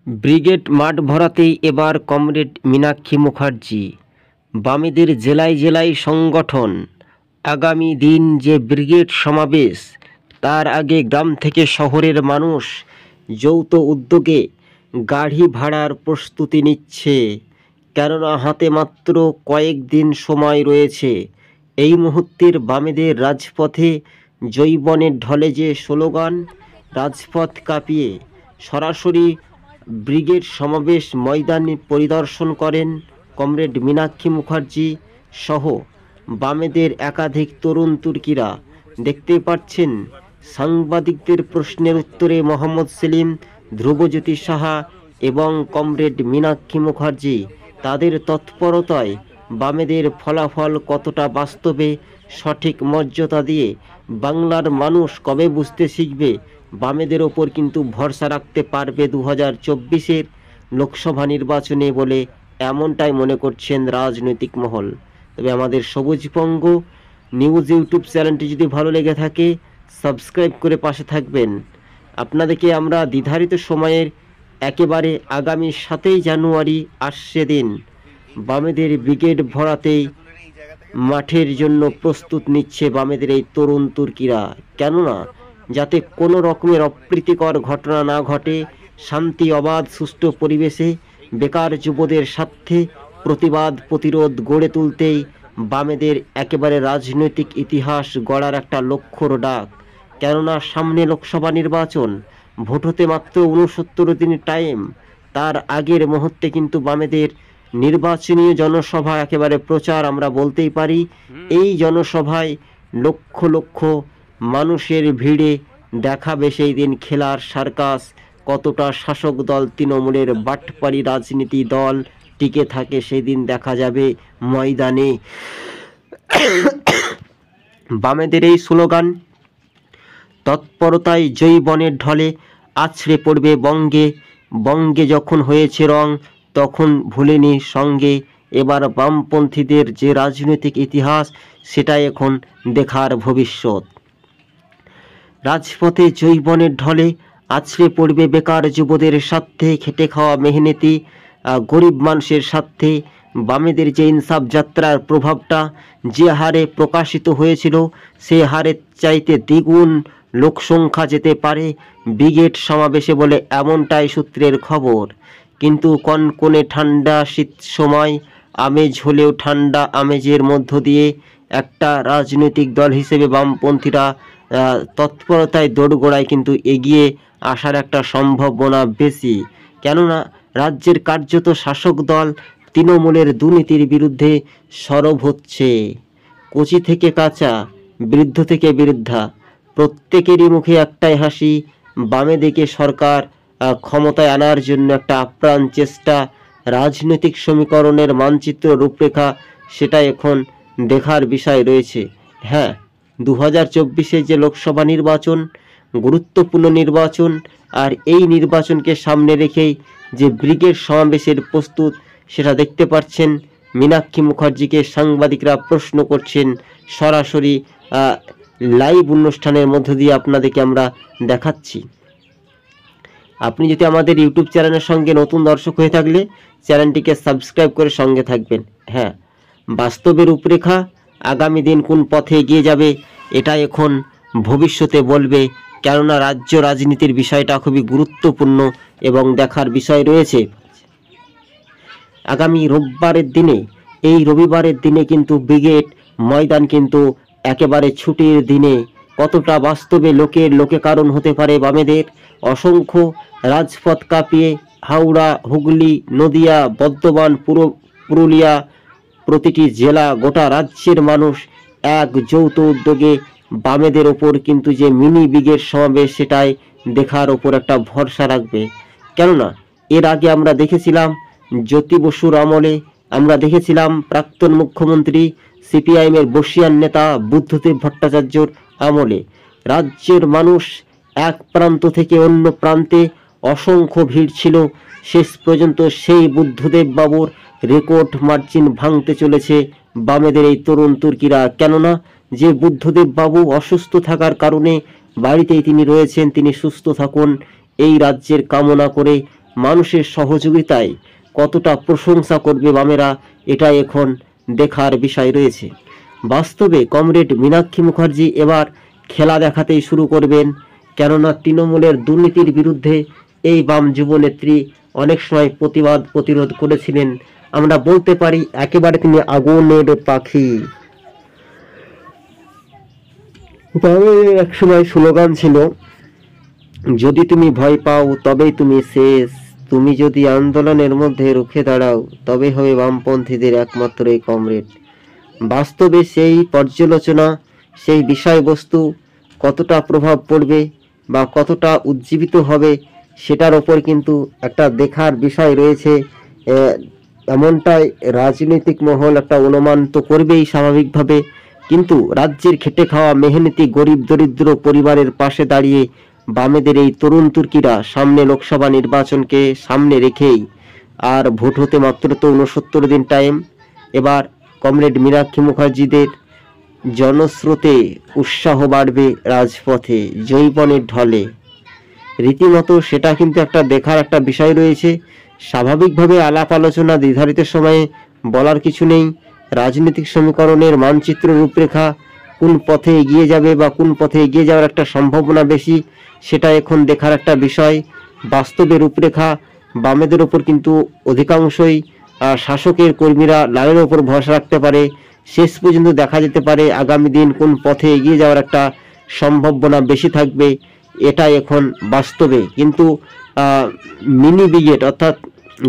Brigade মাঠ ভরাতেই এবার comrade Meenakshi Mukherjee. বামেদের জেলায় জেলায় সংগঠন। আগামী দিন যে ব্রিগেড সমাবেশ, তার আগে গ্রাম থেকে শহরের মানুষ যৌথ উদ্যোগে গাড়ি ভাড়ার প্রস্তুতি নিচ্ছে, কেননা হাতে মাত্র কয়েকদিন সময় রয়েছে। এই মুহূর্তের বামেদের রাজপথে জৈবনের ঢলে যে স্লোগান, রাজপথ কাঁপিয়ে সরাসরি ব্রিগেড সমাবেশ ময়দানে পরিদর্শন করেন কমরেড মীনাক্ষী মুখার্জি সহ বামেদের একাধিক তরুণ তুর্কিরা। দেখতে পাচ্ছেন সাংবাদিকদের প্রশ্নের উত্তরে মোহাম্মদ সেলিম, ধ্রুবজ্যোতি সাহা এবং কমরেড মীনাক্ষী মুখার্জি তাদের তৎপরতায় বামেদের ফলাফল কতটা বাস্তবে সঠিক মর্যাদা দিয়ে বাংলার মানুষ কবে বুঝতে শিখবে বামেদের ওপর কিন্তু ভরসা রাখতে পারবে 2024-এর লোকসভা নির্বাচনে বলে এমনটাই মনে করছেন রাজনৈতিক মহল। তবে আমাদের সবুজবঙ্গ নিউজ ইউটিউব চ্যানেলটি যদি ভালো লেগে থাকে সাবস্ক্রাইব করে পাশে থাকবেন। আপনাদেরকে আমরা নির্ধারিত সময়ের একেবারে আগামী 7ই জানুয়ারি আসছে দিন বামেদের ব্রিগেড ভরাতেই মাঠের জন্য প্রস্তুত নিচ্ছে বামেদের এই তরুণ তুর্কিরা, কেননা যাতে কোনো রকমের অপ্রীতিকর ঘটনা না ঘটে, শান্তি অবাধ সুষ্ঠু পরিবেশে বেকার যুবদের স্বার্থে প্রতিবাদ প্রতিরোধ গড়ে তুলতেই বামেদের একেবারে রাজনৈতিক ইতিহাস গড়ার একটা লক্ষ্যর ডাক। কেননা সামনে লোকসভা নির্বাচন, ভোট হতে মাত্র 69 দিন টাইম। তার আগের মুহূর্তে কিন্তু বামেদের নির্বাচনী জনসভা একেবারে প্রচার আমরা বলতেই পারি। এই জনসভায় লক্ষ লক্ষ মানুষের ভিড়ে দেখাবে সেই দিন খেলার সার্কাস, কতটা শাসক দল তৃণমূলের বাটপাড়ি রাজনীতি দল টিকে থাকে সেই দিন দেখা যাবে ময়দানে। বামেদের এই স্লোগান তৎপরতায় জৈবনের ঢলে আছড়ে পড়বে বঙ্গে, বঙ্গে যখন হয়েছে রং তখন ভুলেনি সঙ্গে। এবার বামপন্থীদের যে রাজনৈতিক ইতিহাস সেটাই এখন দেখার ভবিষ্যৎ। রাজপথে জৈবনের ঢলে আছড়ে পড়বে বেকার যুবদের স্বার্থে, খেটে খাওয়া মেহনতি গরিব মানুষের স্বার্থে। বামেদের যে ইনসাফ যাত্রার প্রভাবটা যে হারে প্রকাশিত হয়েছিল সে হারের চাইতে দ্বিগুণ লোকসংখ্যা যেতে পারে ব্রিগেড সমাবেশে বলে এমনটাই সূত্রের খবর। কিন্তু কনকনে ঠান্ডা শীত সময় আমেজ হলেও ঠান্ডা আমেজের মধ্য দিয়ে একটা রাজনৈতিক দল হিসেবে বামপন্থীরা তৎপরতায় দোরগোড়ায় কিন্তু এগিয়ে আসার একটা সম্ভাবনা বেশি। কেননা রাজ্যের কার্যত শাসক দল তৃণমূলের দুর্নীতির বিরুদ্ধে সরব হচ্ছে। কচি থেকে কাঁচা, বৃদ্ধ থেকে বৃদ্ধা, প্রত্যেকেরই মুখে একটাই হাসি, বামে দিকে সরকার ক্ষমতায় আনার জন্য একটা আপ্রাণ চেষ্টা। রাজনৈতিক সমীকরণের মানচিত্র রূপরেখা সেটা এখন দেখার বিষয় রয়েছে। হ্যাঁ, 2024-এ যে লোকসভা নির্বাচন গুরুত্বপূর্ণ নির্বাচন, আর এই নির্বাচনকে সামনে রেখেই যে ব্রিগেড সমাবেশের প্রস্তুত সেটা দেখতে পাচ্ছেন। মীনাক্ষী মুখার্জিকে সাংবাদিকরা প্রশ্ন করছেন সরাসরি লাইভ অনুষ্ঠানের মধ্য দিয়ে আপনাদেরকে আমরা দেখাচ্ছি। আপনি যদি আমাদের ইউটিউব চ্যানেলের সঙ্গে নতুন দর্শক হয়ে থাকলে চ্যানেলটিকে সাবস্ক্রাইব করে সঙ্গে থাকবেন। হ্যাঁ, বাস্তবের রূপরেখা আগামী দিন কোন পথে এগিয়ে যাবে এটা এখন ভবিষ্যতে বলবে, কেননা রাজ্য রাজনীতির বিষয়টা খুবই গুরুত্বপূর্ণ এবং দেখার বিষয় রয়েছে। আগামী রোববারের দিনে, এই রবিবারের দিনে কিন্তু ব্রিগেড ময়দান কিন্তু একেবারে ছুটির দিনে কতটা বাস্তবে লোকে কারণ হতে পারে বামেদের। অসংখ্য রাজপথ কাঁপিয়ে হাওড়া, হুগলি, নদিয়া, বর্ধমান, পুরুলিয়া, প্রতিটি জেলা, গোটা রাজ্যের মানুষ এক যৌথ উদ্যোগে বামেদের ওপর কিন্তু যে মিনি ব্রিগেড সমাবেশ সেটাই দেখার ওপর একটা ভরসা রাখবে। কেননা এর আগে আমরা দেখেছিলাম জ্যোতি বসুর আমলে, আমরা দেখেছিলাম প্রাক্তন মুখ্যমন্ত্রী সিপিআইএমের বর্ষীয়ান নেতা বুদ্ধদেব ভট্টাচার্যর আমলে রাজ্যের মানুষ এক প্রান্ত থেকে অন্য প্রান্তে অসংখ্য ভিড় ছিল। শেষ পর্যন্ত সেই বুদ্ধদেব বাবুর রেকর্ড মার্জিন ভাঙতে চলেছে বামেদের এই তরুণ তুর্কিরা। কেননা যে বুদ্ধদেব বাবু অসুস্থ থাকার কারণে বাড়িতেই তিনি রয়েছেন, তিনি সুস্থ থাকুন এই রাজ্যের কামনা করে মানুষের সহযোগিতায় কতটা প্রশংসা করবে বামেরা, এটা এখন দেখার বিষয় রয়েছে। বাস্তবে কমরেড মীনাক্ষী মুখার্জি এবার খেলা দেখাতেই শুরু করবেন, কেননা তৃণমূলের দুর্নীতির বিরুদ্ধে এই বাম যুবনেত্রী অনেক সময় প্রতিরোধ করেছিলেন। আমরা বলতে পারি একেবারে তিনি আগুনের পাখি। তবে এক সময় স্লোগান ছিল, যদি তুমি ভয় পাও তবেই তুমি শেষ, তুমি যদি আন্দোলনের মধ্যে রুখে দাঁড়াও তবে হবে বামপন্থীদের একমাত্রই কমরেড। বাস্তবে সেই পর্যালোচনা, সেই বিষয়বস্তু কতটা প্রভাব পড়বে বা কতটা উজ্জীবিত হবে সেটার ওপর কিন্তু একটা দেখার বিষয় রয়েছে। এমনটাই রাজনৈতিক মহল একটা অনুমান তো করবেই স্বাভাবিকভাবে, কিন্তু রাজ্যের খেটে খাওয়া মেহনতি গরিব দরিদ্র পরিবারের পাশে দাঁড়িয়ে বামেদের এই তরুণ তুর্কিরা সামনে লোকসভা নির্বাচনকে সামনে রেখেই, আর ভোট হতে মাত্র তো 69 দিন টাইম, এবার কমরেড মীনাক্ষী মুখার্জিদের জনস্রোতে উৎসাহ বাড়বে রাজপথে জৈবনের ঢলে রীতিমতো। সেটা কিন্তু একটা দেখার একটা বিষয় রয়েছে। স্বাভাবিকভাবে আলাপ আলোচনা নির্ধারিত সময়ে বলার কিছু নেই। রাজনৈতিক সমীকরণের মানচিত্র রূপরেখা কোন পথে এগিয়ে যাবে বা কোন পথে এগিয়ে যাওয়ার একটা সম্ভাবনা বেশি, সেটা এখন দেখার একটা বিষয়। বাস্তবে রূপরেখা বামেদের ওপর কিন্তু অধিকাংশই শাসকের কর্মীরা লালের ওপর ভরসা রাখতে পারে। শেষ পর্যন্ত দেখা যেতে পারে আগামী দিন কোন পথে এগিয়ে যাওয়ার একটা সম্ভাবনা বেশি থাকবে, এটা এখন বাস্তবে। কিন্তু মিনি ব্রিগেড অর্থাৎ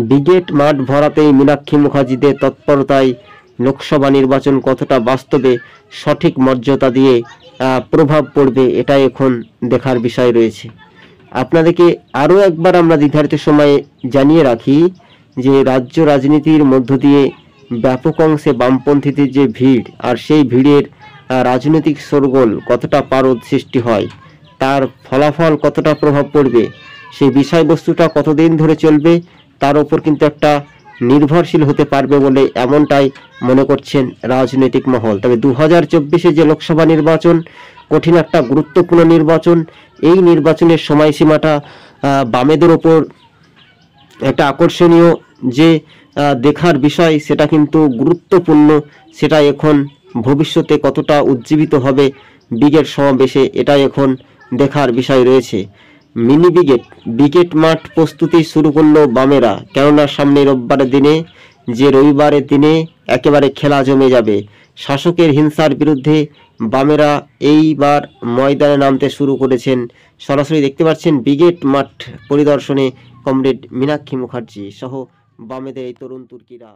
ব্রিগেড মাঠ ভরাতেই মীনাক্ষী মুখার্জিদের তৎপরতায় লোকসভা নির্বাচন কতটা বাস্তবে সঠিক মর্যাদা দিয়ে প্রভাব পড়বে, এটা এখন দেখার বিষয় রয়েছে। আপনাদেরকে আরও একবার আমরা নির্ধারিত সময়ে জানিয়ে রাখি যে রাজ্য রাজনীতির মধ্য দিয়ে ব্যাপক অংশে বামপন্থীদের যে ভিড়, আর সেই ভিড়ের রাজনৈতিক শোরগোল কতটা পারদ সৃষ্টি হয়, তার ফলাফল কতটা প্রভাব পড়বে, সেই বিষয়বস্তুটা কতদিন ধরে চলবে, তার ওপর কিন্তু একটা নির্ভরশীল হতে পারবে বলে এমনটাই মনে করছেন রাজনৈতিক মহল। তবে 2024-এ যে লোকসভা নির্বাচন কঠিন একটা গুরুত্বপূর্ণ নির্বাচন, এই নির্বাচনের সময়সীমাটা বামেদের ওপর একটা আকর্ষণীয় যে দেখার বিষয়, সেটা কিন্তু গুরুত্বপূর্ণ। সেটা এখন ভবিষ্যতে কতটা উজ্জীবিত হবে ব্রিগেড সমাবেশে, এটা এখন দেখার বিষয় রয়েছে। মিনি ব্রিগেড মাঠ প্রস্তুতি শুরু করলো বামেরা, কেননা সামনে রবিবারের দিনে একেবারে খেলা জমে যাবে। শাসকের হিংসার বিরুদ্ধে বামেরা এইবার ময়দানে নামতে শুরু করেছেন। সরাসরি দেখতে পাচ্ছেন ব্রিগেড মাঠ পরিদর্শনে কমরেড মীনাক্ষী মুখার্জি সহ বামেদের এই তরুণ তুর্কিরা।